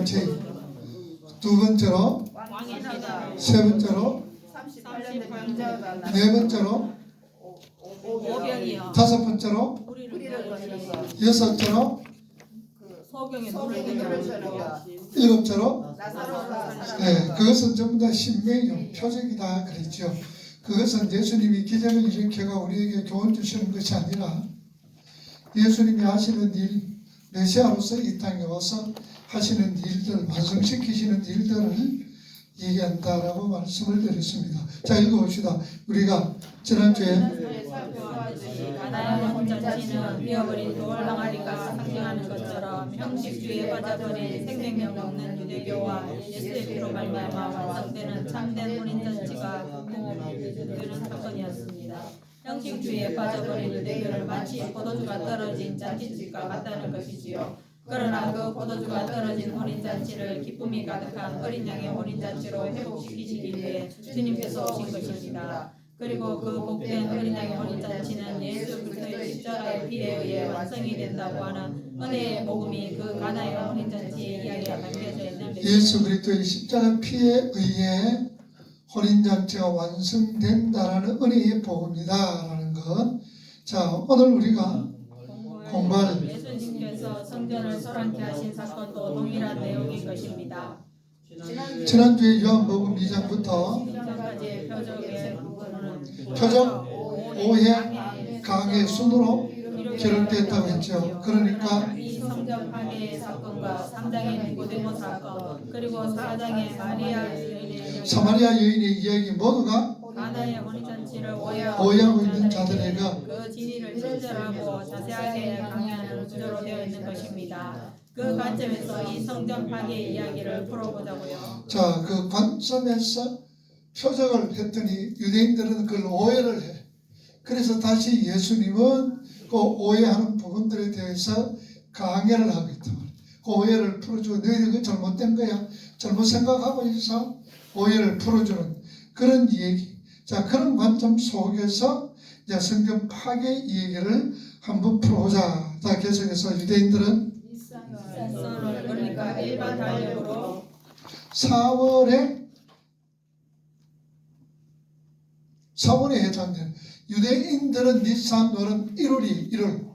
잔치, 두 번째로, 세 번째로, 38년 병자가 네 번째로, 오병이요. 다섯 번째로, 뿌리를 거는 거, 여섯째로, 소경에 소경에 물을 물을 거는 거, 일곱째로. 나사로가 네, 살아나는 거. 그것은 전부 다 신명용 표적이다 그랬죠. 그것은 예수님이 기적을 일으켜가 우리에게 교훈 주시는 것이 아니라 예수님이 하시는 일, 메시아로서 이 땅에 와서 하시는 일들, 완성시키시는 일들을 얘기한다라고 말씀을 드렸습니다. 자, 읽어봅시다. 우리가 지난주에 가나의 혼잔치는 비어버린 돌 항아리가 상징하는 것처럼 형식주의에 빠져버린 생명력 없는 유대교와 예수의 피로 말미암아 완성되는 참된 혼인잔치가 공업되는 사건이었습니다. 형식주의에 빠져버린 유대교를 마치 포도주가 떨어진 잔치집과 같다는 것이지요. 그러나 그 포도주가 떨어진 혼인잔치를 기쁨이 가득한 어린 양의 혼인잔치로 회복시키시기 위해 주님께서 오신 것입니다. 그리고 그 복된 어린 양의 혼인잔치는 예수 그리스도의 십자가의 피에 의해 완성이 된다고 하는 은혜의 복음이 그 가나의 혼인잔치의 이야기가 담겨져 있는 예수 그리스도의 십자가 피에 의해 혼인잔치가 완성된다라는 은혜의 복음이다라는 것. 자, 오늘 우리가 공부할 예수님께서 성전을 소란케 하신 사건도 동일한 내용인 것입니다. 지난주에 요한복음 2장부터 지금까지의 표적의 부분은 표적, 오해, 강의 순으로 기록되었다고 했죠. 그러니까 이 성전 파괴의 사건과 3장의 니고데모 사건 그리고 4장의 마리아 여인의 사마리아 여인의 이야기 모두가 가나의 혼인잔치를 오해하고 있는 자들에게 그 진위를 친절하고 자세하게 강의하는 구조로 되어 있는 것입니다. 그 관점에서 이 성전 파괴 이야기를 풀어보자고요. 자, 그 관점에서 표적을 했더니 유대인들은 그걸 오해를 해. 그래서 다시 예수님은 그 오해하는 부분들에 대해서 강해를 하고 있단 말이야. 그 오해를 풀어주고 너희들 그 잘못된 거야. 잘못 생각하고 있어. 오해를 풀어주는 그런 얘기. 자, 그런 관점 속에서 이제 성경 파괴 얘기를 한번 풀어보자. 자, 계속해서 유대인들은 일선을 그러니까 일반 달력으로 4월에 해당되는 유대인들은 니산월은 1월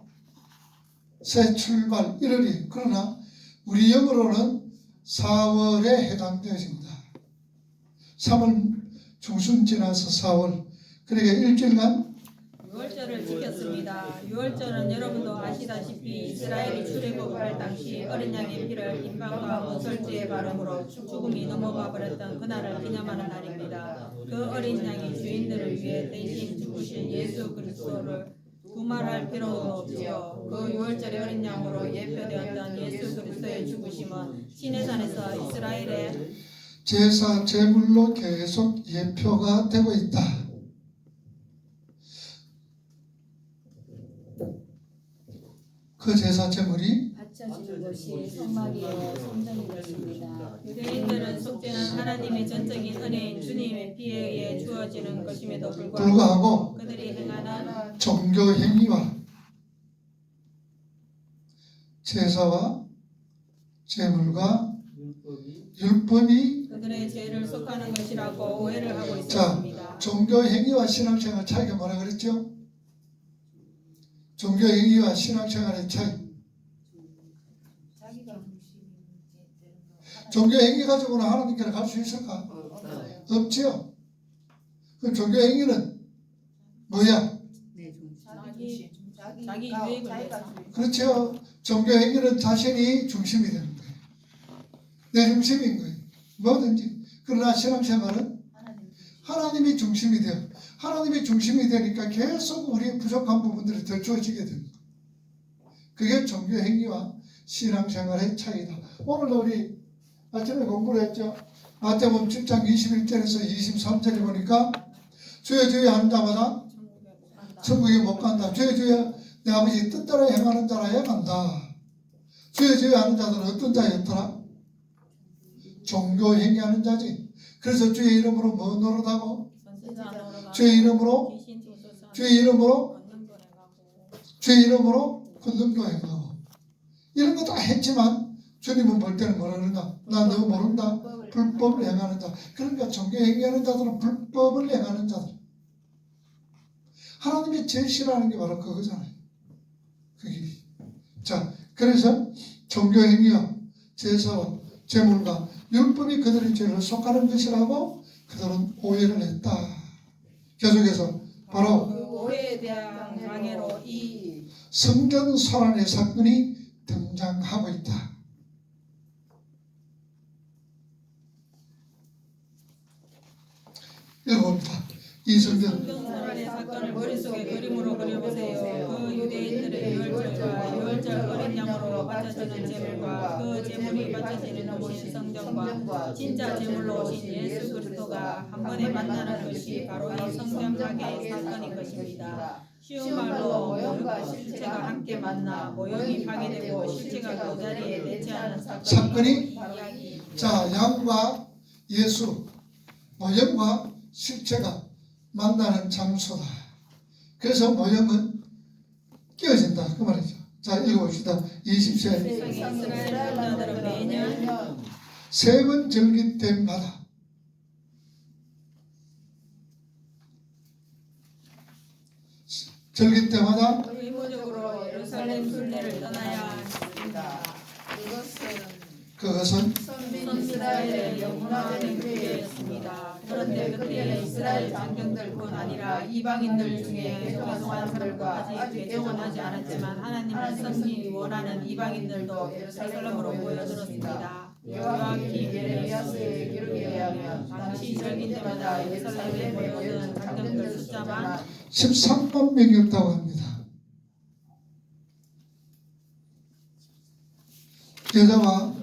새 출발 1월이 그러나 우리 영어로는 4월에 해당되어집니다. 3월 중순 지나서 4월 그러니까 일주일간 유월절을 지켰습니다. 유월절은 여러분도 아시다시피 이스라엘이 출애굽할 당시 어린 양의 피를 임방과 문설주의 바람으로 죽음이 넘어가 버렸던 그날을 기념하는 날입니다. 그 어린 양이 주인들을 위해 대신 죽으신 예수 그리스도를 두말할 필요도 없지요. 그 유월절의 어린 양으로 예표되었던 예수 그리스도의 죽으심은 시내산에서 이스라엘의 제사 제물로 계속 예표가 되고 있다. 그 제사 제물이 바쳐지는 것이 성막이요 성전인 것입니다. 유대인들은 속죄는 하나님의 전적인 은혜인 주님의 피에 의해 주어지는 것임에도 불구하고 그들이 행하는 종교 행위와 제사와 제물과 율법이 그들의 죄를 속하는 것이라고 오해를 하고 자, 있었습니다. 종교 행위와 신앙생활 차이가 뭐라 그랬죠? 종교 행위와 신앙생활의 차이. 종교 행위 가지고는 하나님께로 갈 수 있을까? 없지요. 그럼 종교 행위는 뭐야? 자기 유익을 위해서. 그렇죠. 종교 행위는 자신이 중심이 되는 거예요. 내 중심인 거예요. 뭐든지. 그러나 신앙생활은 하나님이 중심이 돼요. 하나님이 중심이 되니까 계속 우리의 부족한 부분들이 더 주어지게 됩니다. 그게 종교 행위와 신앙생활의 차이다. 오늘 우리 아침에 공부를 했죠. 마태복음 7장 21절에서 23절에 보니까 주여 주여 하는 자마다 천국에 못 간다. 주여 주여 내 아버지 뜻대로 행하는 자라야 간다. 주여 주여 하는 자들은 어떤 자였더라? 종교 행위하는 자지. 그래서 주의 이름으로 뭐 노릇하고 주의 이름으로 권능도 행하고 이런 거 다 했지만 주님은 볼 때는 뭐라 그러나? 나 너 모른다. 불법을 행하는 자. 그러니까 종교 행위하는 자들은 불법을 행하는 자들. 하나님이 제일 싫어하는 게 바로 그거잖아요. 그게. 자, 그래서 종교 행위와 제사와 제물과 율법이 그들의 죄를 속하는 것이라고 그들은 오해를 했다. 계속해서 바로 그 오해에 대한 강해로 이 성전 소란의 사건이 등장하고 있다. 읽어봅니다. 이 성전 성전소란의 사건을 머릿속에 그림으로 그려보세요. 그 유대인들의 유월절과 유월절 어린 양으로 바쳐지는 제물과 그 제물이 바쳐지는 오신 성전과 진짜 제물로 오신 예수 그리스도가 한 번에 만나는 것이 바로 이 성전 파괴의 사건인 것입니다. 쉬운 말로 모형과 실체가 함께 만나 모형이 파괴되고 실체가 그 자리에 대체하는 사건이 바로 이 자, 양과 예수, 모형과 실체가 만나는 장소다. 그래서 모형은 깨어진다. 그 말이죠. 자, 읽어봅시다. 20세 세상에 이스라엘 남자들은 매년 세 번 절기 때마다 절기 때마다 의무적으로 예루살렘 순례를 떠나야 했습니다. 그것은 선민 이스라엘의 영원한 교회였습니다. 그런데 그때 이스라엘 장정들뿐 아니라 이방인들 중에 죄송한 사람과 아직 개종은 하지 않았지만 하나님의 선민이 원하는 이방인들도 예루살렘으로 모여들었습니다. 요아kim 예레미야스의 기록에 의하면 당시 절기 때마다 예루살렘에 모여든 장정들 숫자만 13만 명이었다고 합니다. 여자와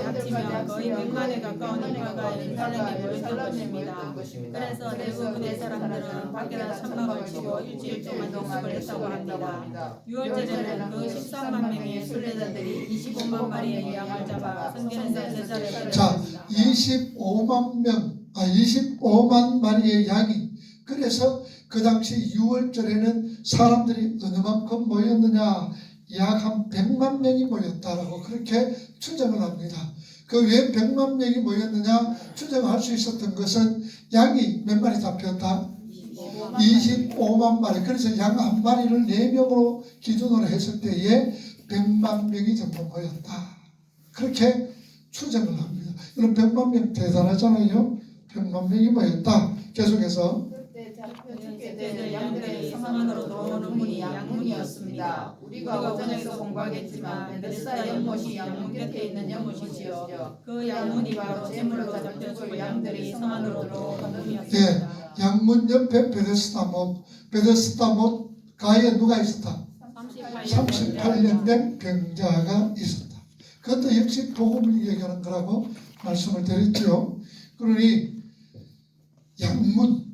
합치면 거의 100만에 가까운 인파가 예루살렘에 모였던 것입니다. 그래서 대부분의 사람들은 밖에다 천막을 치고 일주일 동안 연습을 했다고 합니다. 6월절에는 그 13만 명의 순례자들이 25만 마리의 양을 잡아 성전에서 제사를 자, 드렸습니다. 25만 마리의 양이 그래서 그 당시 6월절에는 사람들이 어느 만큼 모였느냐 약 한 100만 명이 모였다라고 그렇게 추정을 합니다. 그 왜 100만 명이 모였느냐 추정할 수 있었던 것은 양이 몇 마리 잡혔다? 25만 마리. 그래서 양 한 마리를 4명으로 기준으로 했을 때에 100만 명이 정도 모였다. 그렇게 추정을 합니다. 여러분 100만 명 대단하잖아요. 100만 명이 모였다. 계속해서 그때는 양들이 성 안으로 들어오는 문이 양문이었습니다. 우리가 오전에서 공부하겠지만 베데스다 연못이 양문 곁에 있는 연못이지요. 그 양문이 바로 제물로 잡혀 죽을 양들이 성 안으로 들어오는 문이었습니다. 양문 옆에 베데스다 못 가에 누가 있었다? 38년 된 병자가 있었다. 그것도 역시 복음을 얘기하는 거라고 말씀을 드렸죠. 그러니 양문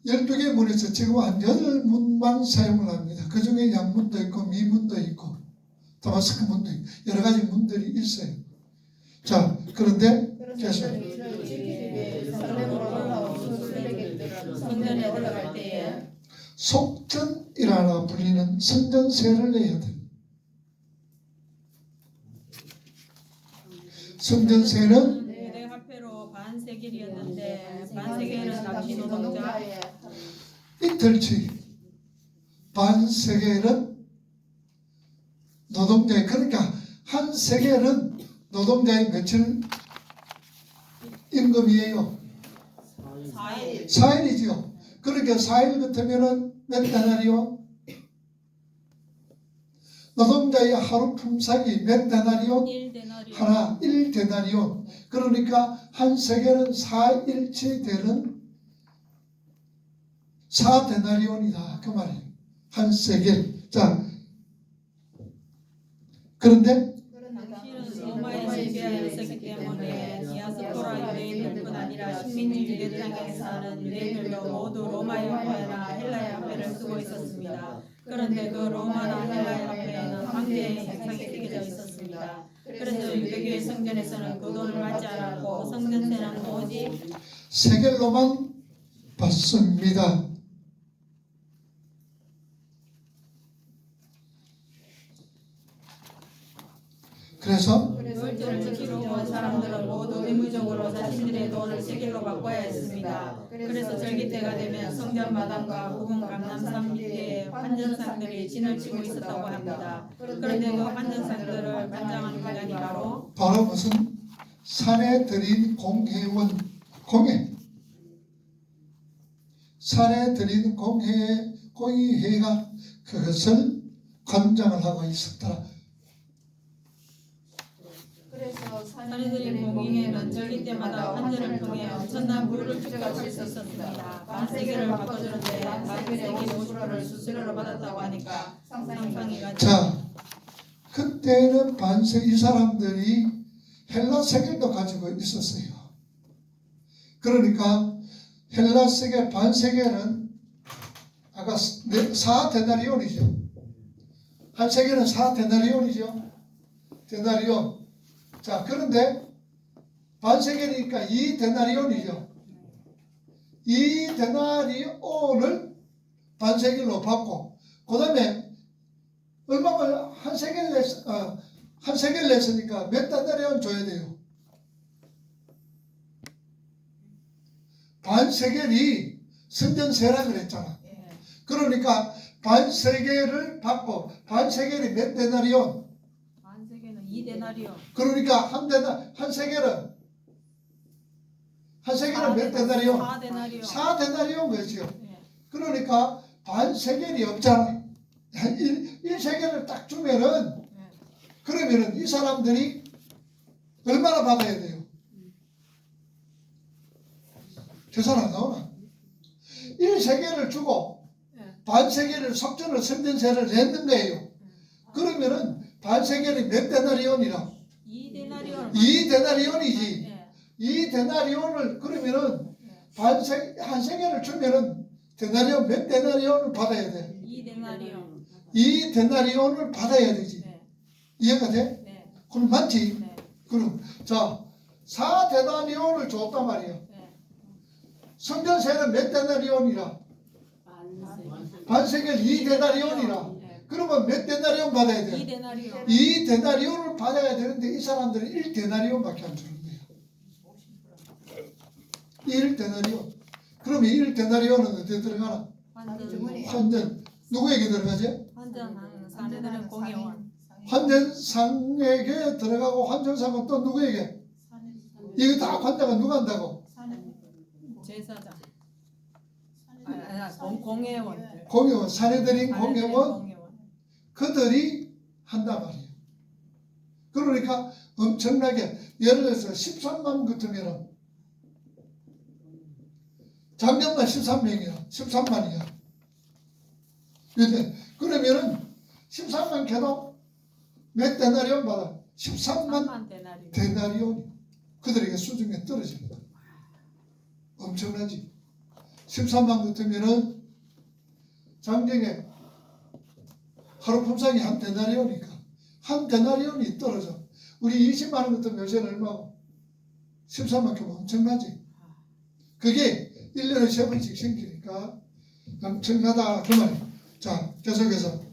12개의 문에서 지금 한 8문만 사용을 합니다. 그 중에 양문도 있고 미문도 있고 다마스크 문도 있고 여러 가지 문들이 있어요. 자, 그런데 계속 성전에 들어갈 때에 속전이라나 불리는 성전세를 내야 돼. 성전세는 유대 화폐로 반세겔이었는데 반세겔은 당시 노동자 이틀치 반세겔은 노동자의 그러니까 한 세겔은 노동자의 며칠 임금이에요? 4일 4일이지요. 그러니까 4일 같으면은 몇 데나리온? 노동자의 하루 품삯이 몇 데나리온? 1데나리온 하나 1데나리온. 그러니까 한 세겔은 4일치 되는 4데나리온이다. 그 말이에요. 한 세겔. 자, 그런데 당시는 로마의 지배하에 있었기 때문에 디아스포라 유대인들뿐 아니라 식민지 유대 땅에 사는 유대인들도 모두 로마의 화폐나 헬라의 화폐를 쓰고 있었습니다. 그런데 그 로마나 헬라의 화폐에는 황제의 색상이 새겨져 있었습니다. 그래서 유대교의 성전에서는 그 돈을 받지 않았고 성전세는 오직 세겔로만 받습니다. 그래서 율제를 지키러 온 사람들은 모두 의무적으로 자신들의 돈을 세겔로 바꿔야 했습니다. 그래서 절기 때가 되면 성전 마당과 부근 감람산 밑에 환전상들이 진을 치고 있었다고 합니다. 그런데 그 환전상들을 관장하는 기관이 바로 무슨 산에 들인 공회 산에 들인 공의회가 그것을 관장을 하고 있었더라. 그래서 사내들이 공의회는 절기 때마다 환전을 통해 엄청난 물을 축적할 수 있었습니다. 반세계를 바꿔주는데 반세계 50%를 수수료로 받았다고 하니까 상상이 가죠. 자, 그때는 이 사람들이 헬라 세겔도 가지고 있었어요. 그러니까 헬라 세겔 반세겔은 아까 4데나리온이죠. 한 세겔은 4데나리온이죠. 데나리온. 자, 그런데 반세겔이니까 2데나리온이죠. 2데나리온을 반세겔로 받고, 그 다음에 얼마만 한 세겔 냈으니까 몇 데나리온 줘야 돼요. 반세겔이 성전세라 그랬잖아. 그러니까 반세겔을 받고, 반세겔이 몇 데나리온? 반세계는 2데나리온. 그러니까 한 세겔은 몇 데나리온? 4데나리온. 4데나리온 거죠. 네. 그러니까 반세겔이 없잖아. 1세겔을 딱 주면은, 그러면은 이 사람들이 얼마나 받아야 돼요? 계산 안 나오나? 1세겔을 주고 반세겔을 석전을 성전세를 냈는 거예요. 그러면은 반세겔이 몇 데나리온이라? 2데나리온. 2데나리온이지. 네. 2데나리온을 그러면은 한 세겔을 주면은 데나리온 몇 데나리온을 받아야 돼? 2데나리온. 2데나리온을 받아야 되지. 네. 이해가 돼? 네. 그럼 맞지? 네. 그럼 자 4데나리온을 줬단 말이야. 네. 성전세는 몇 데나리온이라? 반세겔 2데나리온이라. 네. 그러면 몇 데나리온 받아야 돼? 2데나리온. 2데나리온을 받아야 되는데 이 사람들은 1데나리온밖에 안 주는 거야. 1데나리온. 그러면 1데나리온은 어디에 들어가나? 환전. 누구에게 들어가지? 환전하는 사내들의 공예원. 환전상에게 들어가고, 환전상은 또 누구에게? 이거 다 관장은 누가 한다고? 제사장. 공예원. 공예원, 사내들인 공예원, 그들이 한단 말이에요. 그러니까 엄청나게, 예를 들어서 13만 같으면 작년만 13명이야. 13만이야. 그러면은 13만 개도 몇 데나리온 받아? 13만 데나리온이 그들에게 수중에 떨어지는 거야. 엄청나지? 13만 같으면은 장정에 하루 품삯이 한 데나리온이니까 한 데나리온이 떨어져. 우리 20만 원 같으면 요새는 얼마고? 13만 개면 엄청나지? 그게 1년에 3번씩 생기니까 엄청나다 그 말이에요. 자, 계속해서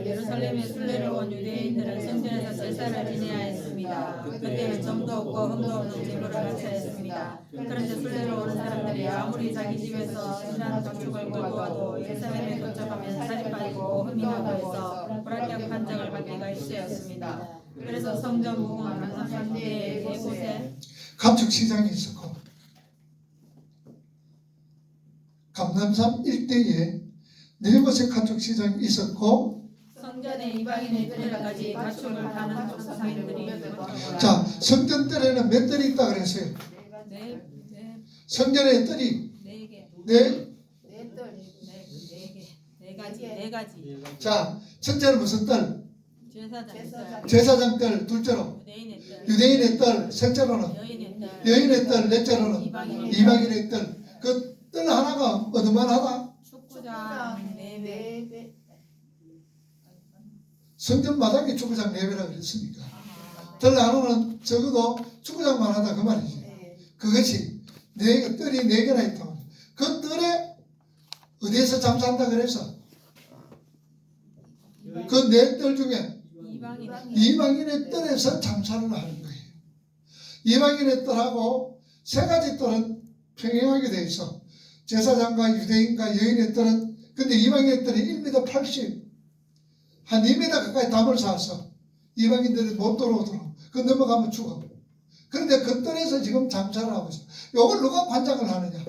예루살렘에 순례를 온 유대인들은 성전에서 제사를 지내야 했습니다. 그때는 점도 없고 흠도 없는 제물을 바쳐했습니다. 그런데 순례로 오는 사람들이 아무리 자기 집에서 순한 가축을 끌고 와도 예루살렘에 도착하면 살이 빠지고 흠이 나고 해서 불합격 판정을 받기가 일쑤였습니다. 그래서 성전 부근 감람산 뒤에 네 곳에 가축시장이 있었고, 감람산 일대에 네 곳의 가축시장이 있었고, 성전에 이방인의 뜰에까지 가축을 파는 조상인들이 자, 성전 뜰에는 몇 뜰이 있다 그랬어요? 성전의 뜰이 네 가지. 자, 첫째는 무슨 뜰? 제사장. 제사장 뜰. 둘째로 유대인의 뜰. 셋째로는 여인의 뜰. 넷째로는 이방인의 뜰. 그 뜰 하나가 어느만하다? 축구장 4배. 성전 마당에 축구장 4배라 그랬으니까 뜰 하나는 적어도 축구장만 하다 그 말이지. 그것이 뜰이 4개나 있다. 그 뜰에 어디에서 잠수한다 그래서 그 4뜰 중에 이방인의 뜰에서 장사를 하는 거예요. 이방인의 뜰하고 세 가지 뜰은 평행하게 돼 있어. 제사장과 유대인과 여인의 뜰은, 근데 이방인의 뜰은 1m 80, 한 2m 가까이 담을 쌓았어. 이방인들이 못 들어오도록. 그 넘어가면 죽어. 그런데 그 뜰에서 지금 장사를 하고 있어. 이걸 누가 관장을 하느냐?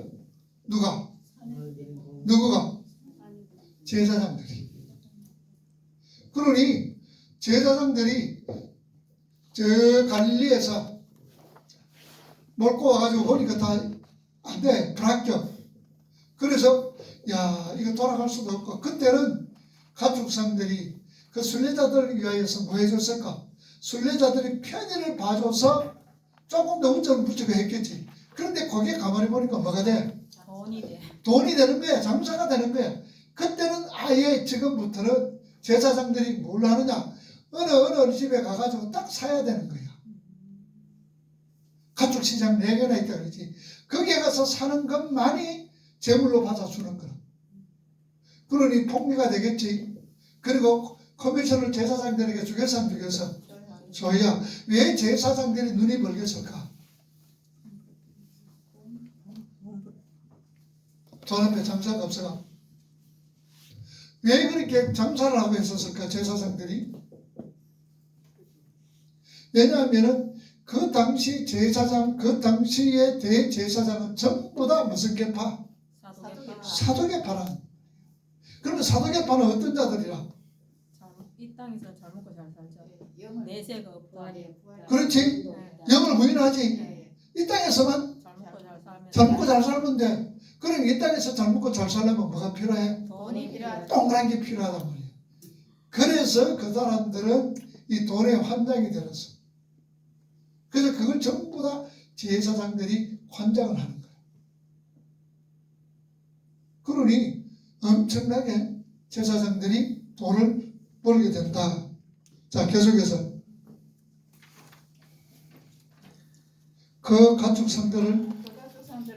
누구가? 제사장들이. 그러니 제사장들이 저 갈릴리에서 몰고 와가지고 보니까 다 안 돼. 불합격. 그래서 야 이거 돌아갈 수도 없고, 그때는 가축상들이 그 순례자들을 위하여서 뭐 해줬을까? 순례자들이 편의를 봐줘서 조금 더 운전을 붙이고 했겠지. 그런데 거기에 가만히 보니까 뭐가 돼? 돈이 되는 거야. 장사가 되는 거야. 그때는 아예 지금부터는 제사장들이 뭘 하느냐? 어느 집에 가가지고 딱 사야 되는 거야. 가축시장 4개나 있다 그러지. 거기에 가서 사는 것만이 제물로 받아주는 거야. 그러니 폭리가 되겠지. 그리고 커미션을 제사장들에게 주겠어 안 주겠어? 줘야. 왜 제사장들이 눈이 벌겠을까? 돈 앞에 장사가 없어가. 왜 그렇게 장사를 하고 있었을까? 제사장들이. 왜냐하면은 그 당시 제사장, 그 당시의 대제사장은 전부 다 무슨 계파? 사도계파란. 그러면 사도계파는 어떤 자들이라? 이 땅에서 잘 먹고 잘 살죠. 내세가 없고 그렇지. 영을 부인하지. 이 땅에서만 잘 먹고 잘 살면 돼. 그럼 이 땅에서 잘 먹고 잘 살려면 뭐가 필요해? 돈이 필요하다. 동그란 게 필요하단 말이야. 그래서 그 사람들은 이 돈의 환장이 되었어. 그래서 그걸 전부 다 제사장들이 관장을 하는 거야. 그러니 엄청나게 제사장들이 돈을 벌게 된다. 자, 계속해서 그 가축상들을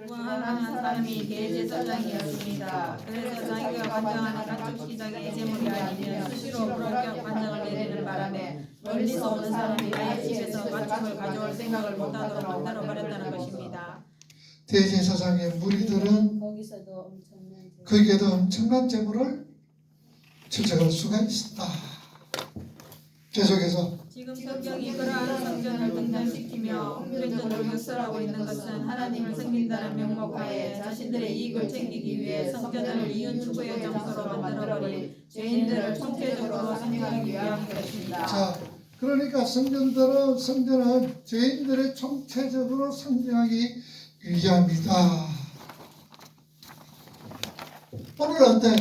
구원한 사람이 대제사장이었습니다. 그래서 자기가 관장하는 가축시장의 제물이 아니면 수시로 불합격 관장을 내리는 바람에 멀리서 오는 사람이 아예 집에서 가축을 가져올 생각을 못하도록 만들어버렸다는 것입니다. 대제사장의 무리들은 거기에도 엄청난 재물을 추적할 수가 있었다. 계속해서 지금 성경이 그러한 성전을 등장시키며 옮겨전을 역설하고 있는 것은 하나님을 섬긴다는 명목하에 자신들의 이익을 챙기기 위해 성전을 이윤 추구의 장소로 만들어버린 죄인들을 총체적으로 선택하기 위함인 것입니다. 자, 그러니까 성전은 죄인들의 총체적으로 상징하기 위함이다. 오늘은 어때?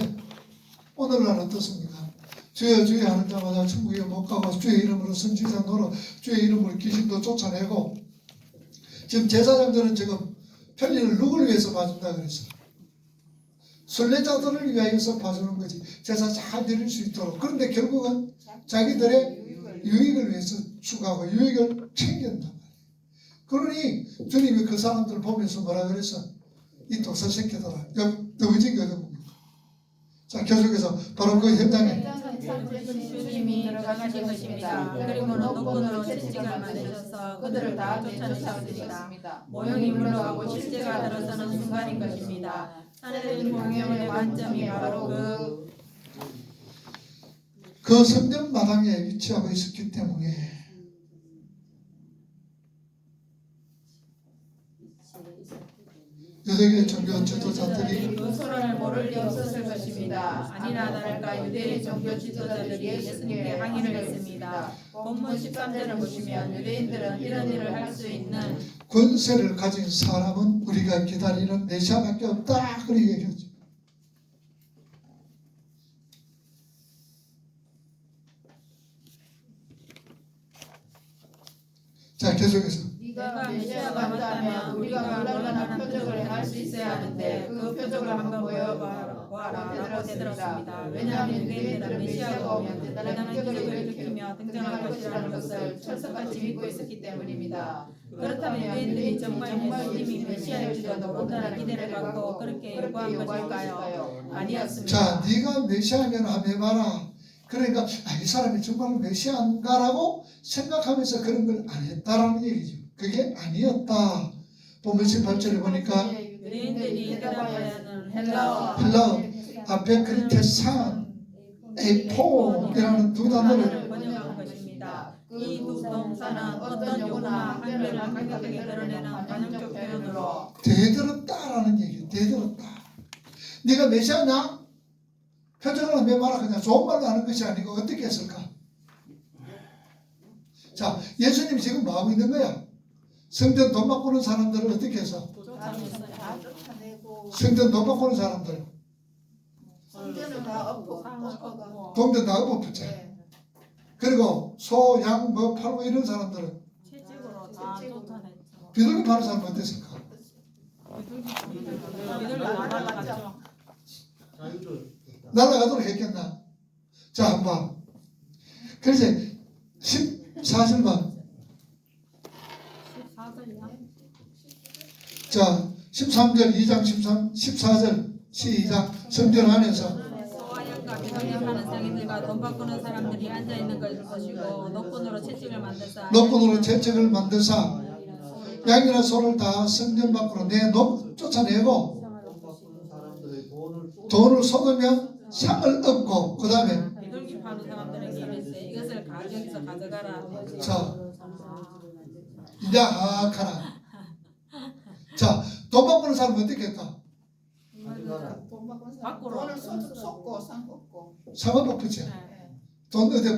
오늘날 어떻습니까? 주여 주여 하는 자마다 천국에 못 가고 주의 이름으로 선지자 노릇, 주의 이름으로 귀신도 쫓아내고. 지금 제사장들은 지금 편리를 누굴 위해서 봐준다 그랬어? 순례자들을 위하여서 봐주는 거지. 제사 잘 드릴 수 있도록. 그런데 결국은 자기들의 유익을 위해서 추구하고 유익을 챙긴단 말이에요. 그러니 주님이 그 사람들을 보면서 뭐라 그랬어? 이 독사새끼들아, 너희진 거든. 자, 계속해서 바로 그 현장에 주님이 들어가신 것입니다. 그리고는 노끈으로 채찍을 만드셔서 그들을 다 쫓아내셨습니다. 모형이 물러가고 실제가 들어서는 순간인 것입니다. 하늘의 공명의 관점이 바로 그 성전 마당에 위치하고 있었기 때문에 유대교의 종교 지도자들이 그 소란을 모를 리 없었을 것입니다. 아니나 다를까 유대의 종교 지도자들이 예수님께 항의를 했습니다. 본문 13절을 보시면 유대인들은 이런 일을 할 수 있는 권세를 가진 사람은 우리가 기다리는 메시아밖에 없다. 그렇게 얘기하죠. 자, 계속해서 내가 메시아가 맞다면 우리가 놀랄만한 표적을 행할 수 있어야 하는데 그 표적을 한번 보여봐라라고 되들었습니다. 왜냐하면 유대인들은 메시아가 오면 대단한 기적을 일으키며 등장할 것이라는 것을 철석같이 믿고 있었기 때문입니다. 그렇다면 유대인들이 정말 예수님이 메시아일지도 모른다는 기대를 갖고 그렇게 요구한 것일까요? 아니었습니다. 자, 네가 메시아면 한번 해봐라. 그러니까 이 사람이 정말로 메시아인가라고 생각하면서 그런 걸 안 했다라는 얘기죠. 그게 아니었다. 보면 18절에 보니까 유대인들이 대답하여는 헬라어 헬라어 앞에 그리테산, 에이폰이라는 두 단어를 번역한 것입니다. 이 두 동사는 어떤 요구나 한계를 강력하게 드러내는 관용적 표현으로 대들었다라는 얘기예요. 대들었다. 네가 메시아냐? 표정을 왜 말아? 그냥 좋은 말로 하는 것이 아니고 어떻게 했을까? 자, 예수님이 지금 뭐 하고 있는 거야? 성전 돈 바꾸는 사람들을 어떻게 해서? 다 쫓아내고 성전 돈 바꾸는 사람들 성전을 다 엎어가. 돈도 다 엎어붙여. 그리고 소, 양 뭐 팔고 이런 사람들은 채찍으로 다 쫓아냈죠. 비둘기 파는 사람은 어땠을까? 이들로 날아갔죠. 날아가도록 했겠나? 자, 한번. 그래서 14절만. 14절이야? 자, 13절, 2장 13, 14절, 시작. 성전 안에서 소와 양과 비동행하는 상인들과 돈 바꾸는 사람들이 앉아 있는 것이고 노끈으로 채찍을 만들사 노끈으로 채찍을 만드사 양이나 소를 다 성전 밖으로 쫓아내고 돈을 쏟으며 상을 얻고 그 다음에 비둘기 파는 사람들에게 이르세 이것을 여기서 가져가라. 자, 이제 하카라. 자, 돈 바꾸는 사람은 어떻게 했다? 돈 바꾼 사람 밖으로. 돈을 쏟고 상 걷고. 상을 바꾸지. 네. 돈 어디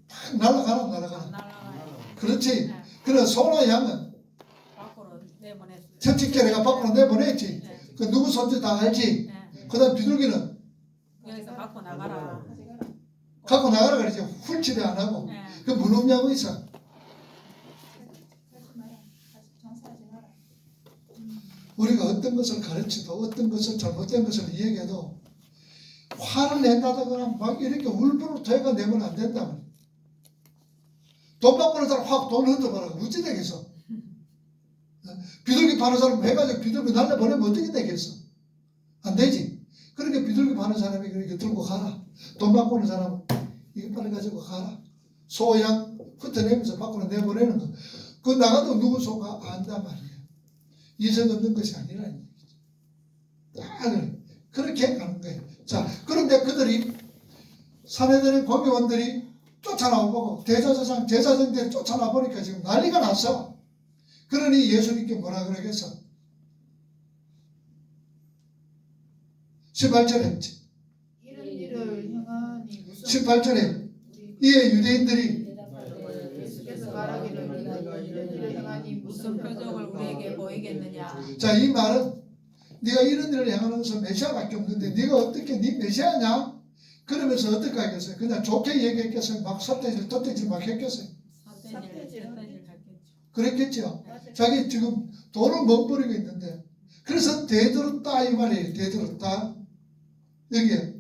팍 날아가라 날아가라. 날아가요. 그렇지. 네. 그래 소나 양은 밖으로 내보냈어요. 채찍질해가 밖으로 내보냈지. 네. 그 누구 손지 다 알지. 네. 그 다음 비둘기는 여기서 갖고 나가라. 갖고 나가라 그러지. 훌치대 안 하고. 네. 그 무능력이 있어. 우리가 어떤 것을 가르치도 어떤 것을 잘못된 것을 이야기해도 화를 낸다거나 막 이렇게 울분을 토해가 내면 안 된다 말이야. 돈 바꾸는 사람 확 돈 흔들어봐라. 어찌 되겠어? 비둘기 파는 사람 해가지고 비둘기 날려보내면 어떻게 되겠어? 안 되지. 그러니까 비둘기 파는 사람이 그렇게 들고 가라. 돈 바꾸는 사람은 이거 빨리 가지고 가라. 소양 흩어내면서 밖으로 내보내는 거. 그 나가도 누구 소가 안단 말이에요. 이성 없는 것이 아니라는 얘기죠. 딱 그렇게 가는 거예요. 자, 그런데 그들이 사내들의 공의원들이 쫓아나오고 대제사장 제사장들이 쫓아나 보니까 지금 난리가 났어. 그러니 예수님께 뭐라 그러겠어? 18절에 이런 일을 행하니 무슨 18절에 이에 유대인들이 예수께서 말하기를 네가 이런 일을 행하니 무슨 표적을 우리에게 보이겠느냐. 자, 이 말은 네가 이런 일을 행하는 것은 메시아밖에 없는데 네가 어떻게 네 메시아냐? 그러면서 어떻게 하겠어요? 그냥 좋게 얘기했겠어요? 막 삿대질 덧대질 막 했겠어요? 삿대질 했겠죠. 그랬겠죠. 자기 지금 돈을 못 버리고 있는데 그래서 대들었다 이 말이에요. 대들었다. 여기에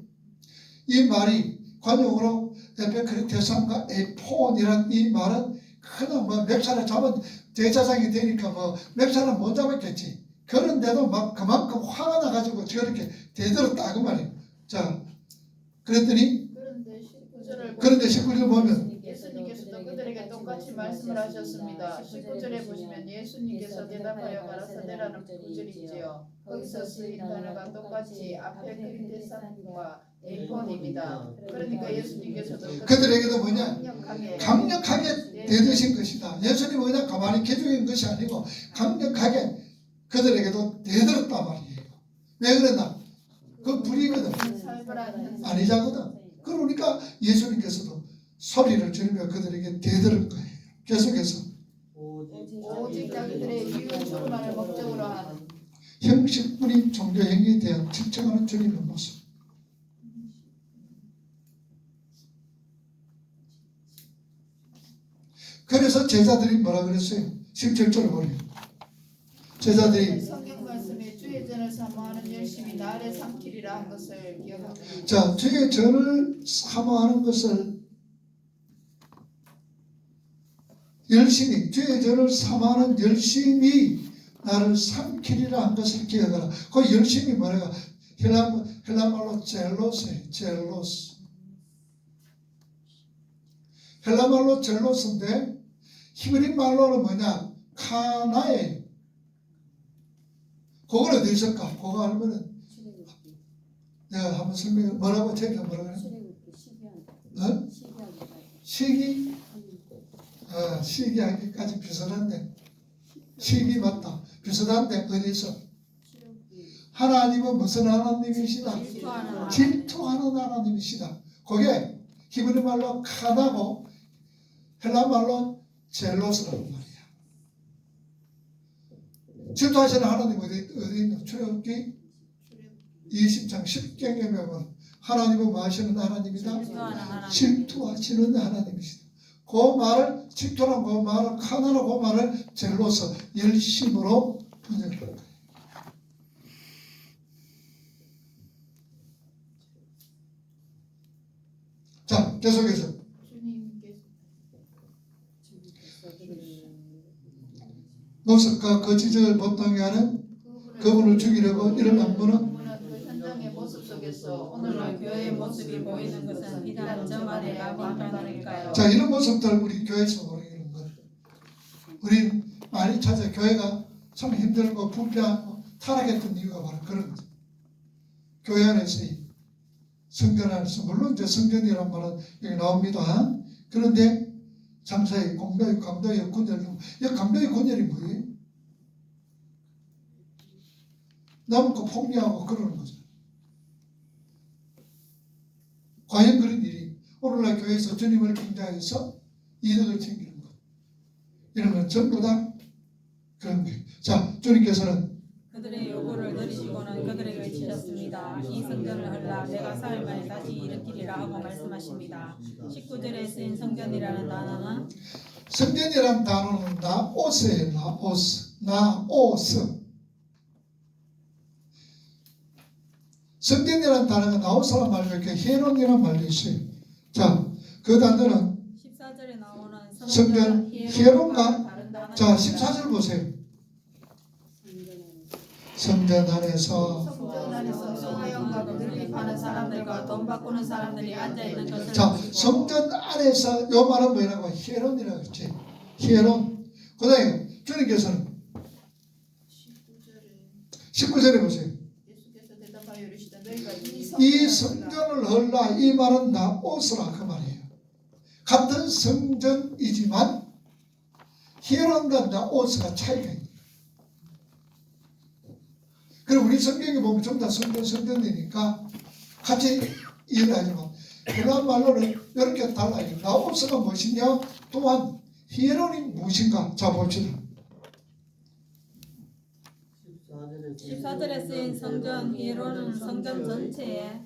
이 말이 관용으로 에페크리테산과 에폰이란 이 말은 그냥 뭐 맵사를 잡은 제사장이 되니까 뭐 맵사는 못 잡았겠지. 그런데도 막 그만큼 화가 나가지고 저렇게 대들었다 그 말이에요. 자, 그랬더니 그런데 19절 보면 예수님께서도 그들에게 똑같이 말씀을 하셨습니다. 19절에 보시면 예수님께서 대답하여 가라사대라는 구절이지요. 거기서 쓰인 단어가 똑같이 앞에 그리테산과 에폰입니다. 그러니까 예수님께서도 그들에게도 뭐냐? 강력하게 대드신 것이다. 예수님은 그냥 가만히 개종인 것이 아니고 강력하게 그들에게도 대들었단 말이에요. 왜 그랬나? 그 불이거든. 아니자거든. 그러니까 예수님께서도 소리를 지르며 그들에게 대들은 거예요. 계속해서 오직 자기들의 유익을 충만을 목적으로 하는 형식뿐인 종교 행위에 대한 측정하는 주님의 모습. 그래서 제자들이 뭐라 그랬어요? 17절을 보면 제자들이 성경 말씀에 주의 전을 사모하는 열심히 나를 삼키리라 한 것을 기억합니다. 자, 주의 전을 사모하는 것을 열심히 주의 전을 사모하는 열심히 나를 삼키리라 한 것을 기억하라. 그 열심히 뭐래가 헬라말로 젤로스예요. 젤로스. 헬라 말로 젤로스인데 히브리 말로는 뭐냐? 카나예요. 그걸 어디 있을까? 그거 알면은 출애굽기. 내가 한번 설명해. 뭐라고 제가 뭐라 그래? 출애굽기 12장. 어? 12장까지. 시기? 시기하기까지 비슷한데 시기 맞다. 비슷한데 어디서? 출애굽기. 하나님은 무슨 하나님이시다? 질투하는 질투하는 하나님이시다. 그게 히브리 말로 카나고 헬라 말로 젤로스라는 말이야. 질투하시는 하나님 어디 있노? 출애굽기 20장 10경에 보면 하나님은 뭐 하시는 하나님이다? 질투하는 하나님. 질투하시는 하나님이시다. 그 말을 질투란 그 말을 카나라 그 말을 젤로서 열심으로 번역한 거예요. 자, 계속해서 주님께서 노석과 거짓을 보통이 하는 그분을 죽이려고 이런 남부는 그 현장의 모습 속에서 오늘날 오늘날 교회의 모습이 보이는 것은 비단 저만의 나비판일까요? 자, 이런 모습들 우리 교회에서 보이는 것. 우리 많이 찾아 교회가 참 힘들고 불편하고 타락했던 이유가 바로 그런 거죠. 교회 안에서의 성전 안에서 물론 이제 성전이란 말은 여기 나옵니다. 그런데 장사의 공도의 감도의 군열, 이 감도의 군열이 뭐예요? 남고 폭리하고 그러는 거죠. 과연 그런 일이 오늘날 교회에서 주님을 경배해서 이득을 챙기는 것, 이런 건 전부 다 그런 거예요. 자, 주님께서는 그들의 요구를 들으시고는 그들에게 주셨습니다. 이 성전을 헐라 내가 사흘 만에 다시 일으키리라 하고 말씀하십니다. 19절에 쓰인 성전이라는 단어는 성전이란 단어는 나오스예요. 나오스. 성전이란 단어가 나오스란 말로 이렇게 헤론이란 말도 있어요. 자, 그 단어는 14절에 나오는 성전 히에론과 자 14절 보세요. 성전 안에서 성전 안에서 소매형과 늙이 파는 사람들과 돈 바꾸는 사람들이 앉아있는 것을 자 보시고 성전 안에서 요 말은 뭐라고? 히에론이라고 했지. 히에론. 그 다음에 주님께서는 19절에 보세요. 예수께서 대답하여 이르시되 너희가 이 성전을 헐라 이 말은 나오스라 그 말이에요. 같은 성전이지만 히에론과 나오스가 차이가 있어요. 그리고 우리 성경에 보면 전부 다 성전이니까 같이 이해를 하지만 헬라 말로는 이렇게 달라요. 나오스가 무엇이냐? 또한 히에론이 무엇인가? 자 봅시다. 14절에 쓰인 성전 히에론은 성전 전체에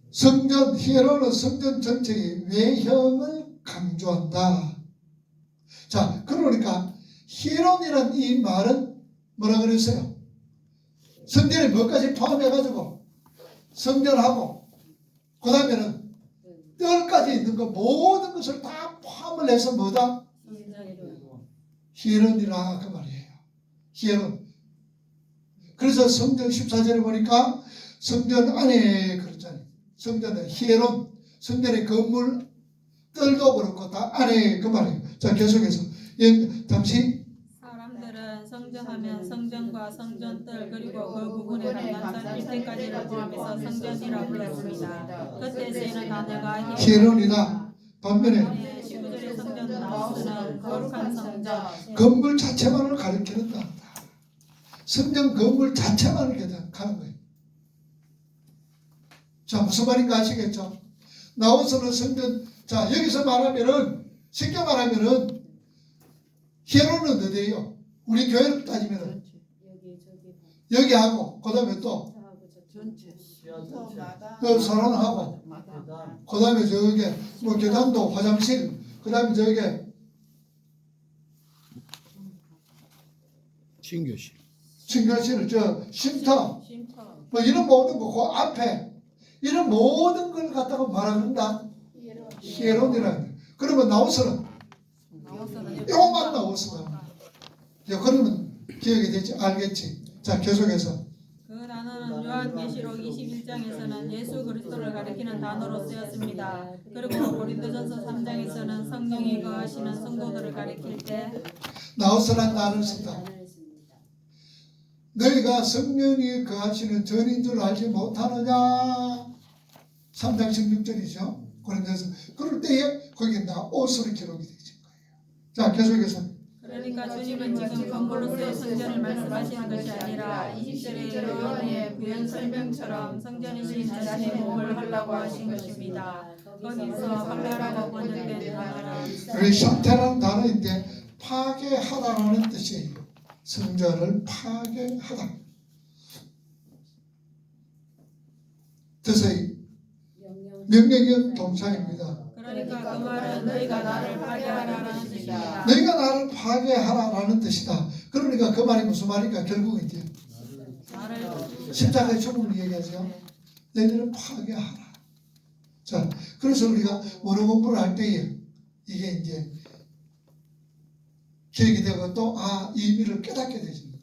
성전 히에론은 성전 전체의 외형을 강조한다. 자, 그러니까 히에론이라는 이 말은 뭐라 그랬어요? 성전에 뭐까지 포함해가지고 성전하고 그 다음에는 뜰까지 있는 거 모든 것을 다 포함을 해서 뭐다? 히에론이라 그 말이에요. 히에론. 그래서 성전 14절에 보니까 성전 안에 그렇잖아요. 성전은 히에론, 성전의 건물 뜰도 그렇고 다 안에 그 말이에요. 자, 계속해서 잠시 사람들은 성전하면 성전과 성전뜰 그리고 그 부분에 담당선 일대까지를 포함해서 성전이라 불렀습니다. 그때 쓰이는 단어가 히에론이다. 반면에 19절의 성전 나오스는 거룩한 성전 건물 자체만을 가리키는 단어다. 성전 건물 자체만을 가는 거예요. 자, 무슨 말인가 아시겠죠? 나오스는 성전. 자, 여기서 말하면은 쉽게 말하면은 히에론은 어디예요? 우리 교회를 따지면은 여기하고 그 다음에 또 서론하고 그 다음에 저기 뭐 계단도 화장실 그 다음에 저기 친교실 저 쉼터 뭐 이런 모든 거 그 앞에 이런 모든 걸 갖다가 뭐라 그런다? 히에론이라는 거예요. 그러면 나오스는 요만 나오스가 그러면 기억이 되지 알겠지? 자 계속해서 그 단어는 요한계시록 21장에서는 예수 그리스도를 가리키는 단어로 쓰였습니다. 그리고 고린도전서 3장에서는 성령이 거하시는 성도들을 가리킬 때 나우스란 단어를 쓴다. 단어를 씁니다. 너희가 성령이 거하시는 전인 줄 알지 못하느냐. 3장 16절이죠. 고린도서. 그럴 때에 거기에 나옷으로 기록이 되신 거예요. 자, 계속해서. 그러니까 주님은 지금 건물로서의 성전을 말씀하시는 것이 아니라 20절의 요한의 부연 설명처럼 성전이신 자신의 몸을 하려고 하신 것입니다. 거기서 하려라고 번역된 단어는 우리 샤테라는 단어인데 파괴하다라는 뜻이에요. 성전을 파괴하다. 뜻의 명령형 동사입니다. 그러니까 그 말은 너희가 나를 파괴하라는 뜻입니다. 너희가 나를 파괴하라라는 뜻이다. 그러니까 그 말이 무슨 말인가? 결국 이제 나를 십자가의 죽음을 얘기하죠. 너희들을 파괴하라. 자, 그래서 우리가 원어 공부를 할 때에 이게 이제 기억이 되고 또 이 의미를 깨닫게 되는 거예요.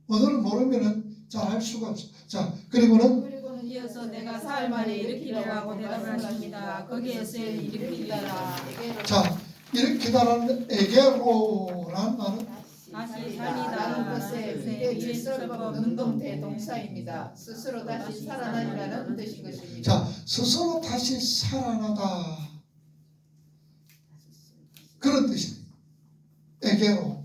원어를 모르면은 잘 할 수가 없어. 자, 그리고는 이어서 내가 사흘 만에 일으키리라고 대답을 하십니다. 거기에 쓰인 일으키리라. 자, 일으키다라는 에게로라는 말은 라는 다시 살리다. 뜻의 미래 질서법 능동태 동사입니다. 스스로 다시 살아나리라는 뜻인 것입니다. 자, 스스로 다시 살아나다. 그런 뜻이에요. 에게로.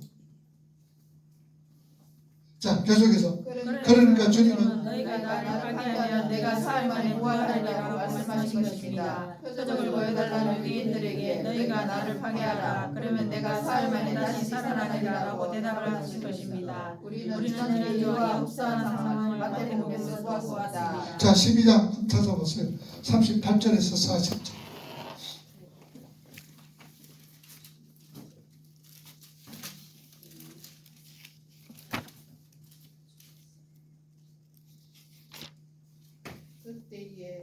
자, 계속해서. 그러니까 주님은 너희가 나를 파괴하면 내가 사흘 만에 부활하리라고 말씀하신 것입니다. 표적을 보여달라는 유대인들에게 너희가 나를 파괴하라. 그러면 내가 사흘 만에 다시 살아나리라고 대답을 하신 것입니다. 우리는 이와 흡사한 상황을 마태복음에서 보았고 왔습니다. 자, 12장 찾아보세요. 38절에서 40절. 그때에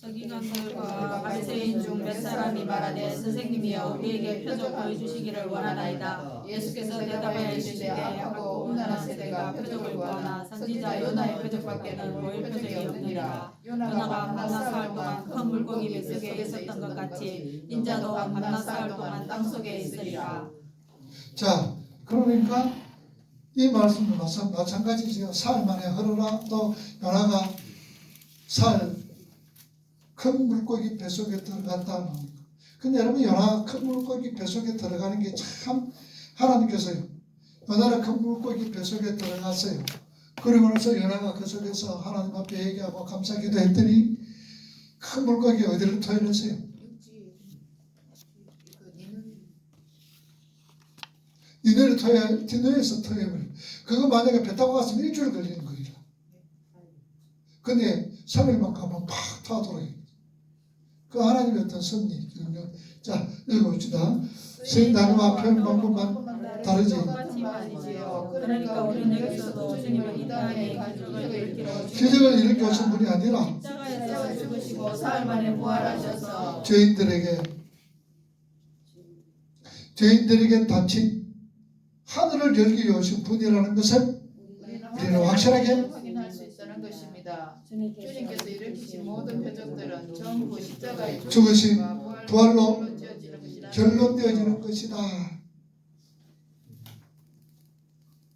서기관들과 바리새인 중 몇 사람이 말하되 선생님이여 우리에게 표적 보여주시기를 원하나이다. 예수께서 대답하여 이르시되 하고 온난한 세대가 표적을 구하나 선지자 요나의 표적밖에는 보일 표적이 없느니라. 요나가 밤낮 사흘 동안 큰 물고기 뱃속에 있었던 것 같이 인자도 밤낮 사흘 동안 땅속에 있으리라. 자, 그러니까 이 말씀도 마찬가지죠. 사흘 만에 흐르라. 또 요나가 사흘 큰 물고기 뱃속에 들어갔다는 거. 근데 여러분, 요나가 큰 물고기 뱃속에 들어가는 게 참 하나님께서요. 요나가 큰 물고기 뱃속에 들어갔어요. 그리고 나서 요나가 그 속에서 하나님 앞에 얘기하고 감사기도 했더니 큰 물고기 어디를 토해냈어요? 니네에서 토해버려. 그거 만약에 배 타고 갔으면 일주일 걸리는 거예요. 근데 3일만 가면 팍 타더라고요. 그 하나님의 어떤 섭리. 자, 읽어봅시다. 세 단어와 표현 방법만 다르지. 그러니까 우리는 여기서도 주님은 이 땅에 기적을 일으켜 오신 분이 아니라 십자가에서 죽으시고 사흘 만에 부활하셔서 죄인들에게 닫힌 하늘을 열기 위해 오신 분이라는 것을 우리는 확실하게 확인할 수 있다는 것입니다. 주님께서 일으키신 모든 표적들은 전부 십자가의 죽으신 죽음과 부활로 지어지는 것이라. 결론되어지는 것이다.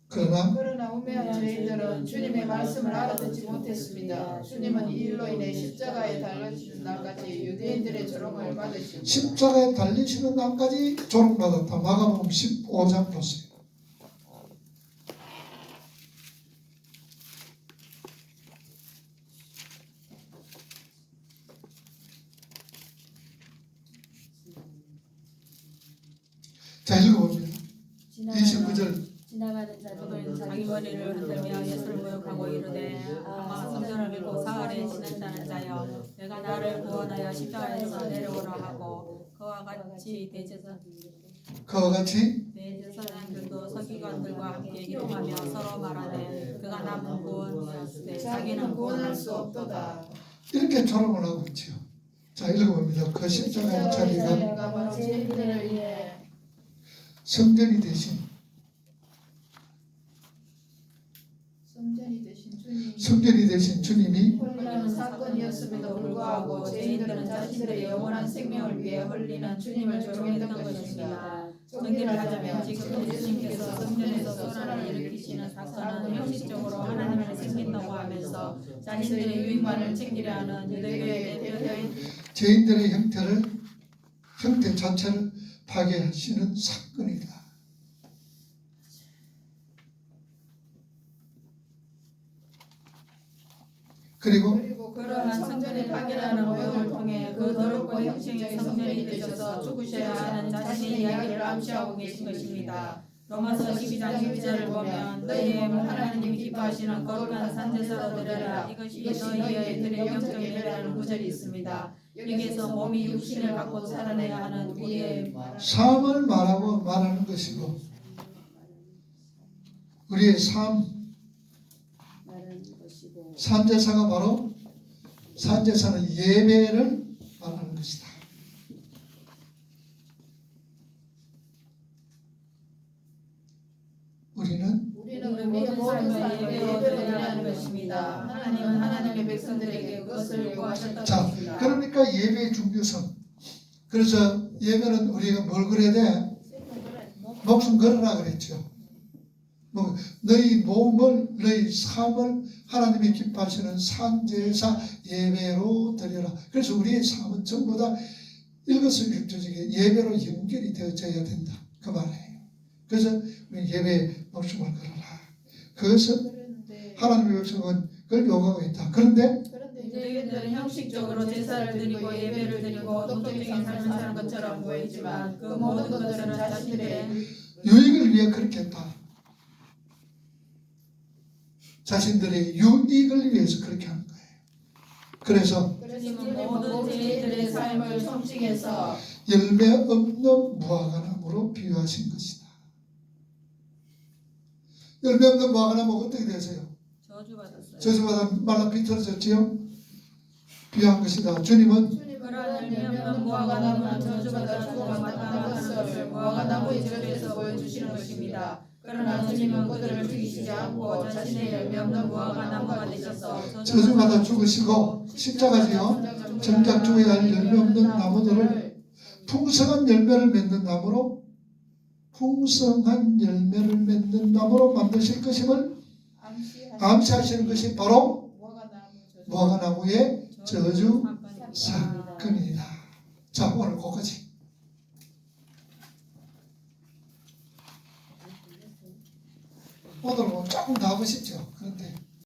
그러나 우매한 저희들은 주님의 말씀을 알아듣지 못했습니다. 주님은 이 일로 인해 십자가에 달려지는 날까지 유대인들의 조롱을 받으시고 십자가에 달리시는 날까지 조롱받았다. 마가복음 15장 보세요. 자, 읽어봅니다. 29절. 지나가는 자들은 자기 머리를 흔들며 예수를 모욕하고 이르되 아마 성전을 밀고 사흘에 지낸다는 자여 내가 나를 구원하여 십자가에서 내려오라 하고 그와 같이 대제사장들도 서기관들과 함께 이동하며 서로 말하되 그가 남은 구원이었으되 자기는 구원할 수 없도다. 이렇게 조롱을 하고 있죠. 자, 읽어봅니다. 그 십자가의 자리가 바로 죄인들을 위해 성전이 되신 성전이 되신 주님 성전이 되신 주님이 홀리는 사건이었음에도 불구하고 죄인들은 자신들의 영원한 생명을 위해 홀리는 주님을 조롱했던 것입니다. 정리를 하자면 지금 예수님께서 성전에서 소란을 일으키시는 사건은 형식적으로 하나님을 섬긴다고 하면서 자신들의 유익만을 챙기려 하는 유대교의 대표인 죄인들의 형태 자체를 파괴하시는 사건이다. 그리고 그러한 성전의 파괴라는 모형을 통해 그 더럽고 형식적인 성전이 되셔서 죽으셔야 하는 자신의 이야기를 암시하고 계신 것입니다. 로마서 12장 12절을 보면 너희의 몸 하나님이 기뻐하시는 거룩한 산제사로 드려라. 이것이 너희의 드릴 영적 예배라는 구절이 있습니다. 여기에서 몸이 육신을 갖고 살아내야 하는 우리의 삶을 말하는 것이고 우리의 산제사가 바로 산제사는 예배를 말하는 것이다. 우리는 우리의 모든 삶을 예배로 드리라는 것입니다. 하나님은 하나님의 백성들에게 그것을 요구하셨던 자, 것입니다. 그러니까 예배의 중요성. 그래서 예배는 우리가 뭘 그래야 돼? 목숨 걸어라 그랬죠. 너희 몸을 너희 삶을 하나님이 기뻐하시는 산제사 예배로 드려라. 그래서 우리의 삶은 전부 다 일거수일투족의 예배로 연결이 되어져야 된다. 그 말이에요. 그래서 우리 예배에 목숨을 걸어라. 그것은 하나님의 백성은 그걸 요구하고 있다. 그런데 유대인들은 형식적으로 제사를 드리고 예배를 드리고 도덕적인 삶을 사는 것처럼 보이지만 그 모든 것들은 자신들의 유익을 위해 그렇게 했다. 자신들의 유익을 위해서 그렇게 하는 거예요. 그래서 주님은 모든 죄인들의 삶을 총칭해서 열매 없는 무화과나무로 비유하신 것이다. 열매 없는 무화과나무가 어떻게 되세요? 저주받았어요. 저주받아 말라 비틀어졌지요? 비유한 것이다. 주님은 그러한 열매 없는 무화과나무는 저주받아 죽음을 마땅한 것을 무화과나무의 저주에서 보여주시는 것입니다. 그러나 주님은 그들을 죽이시지 않고 자신의 열매 없는 무화과나무가 되셔서 저주받아 죽으시고 십자가지요. 정작 죽어야 할 열매 없는 나무들을 풍성한 열매를 맺는 나무로 만드실 것임을 암시하시는 것이 바로 무화과나무의 저주 사건이다. 자, 오늘 거기까지. 오늘 조금 더 하고 싶죠.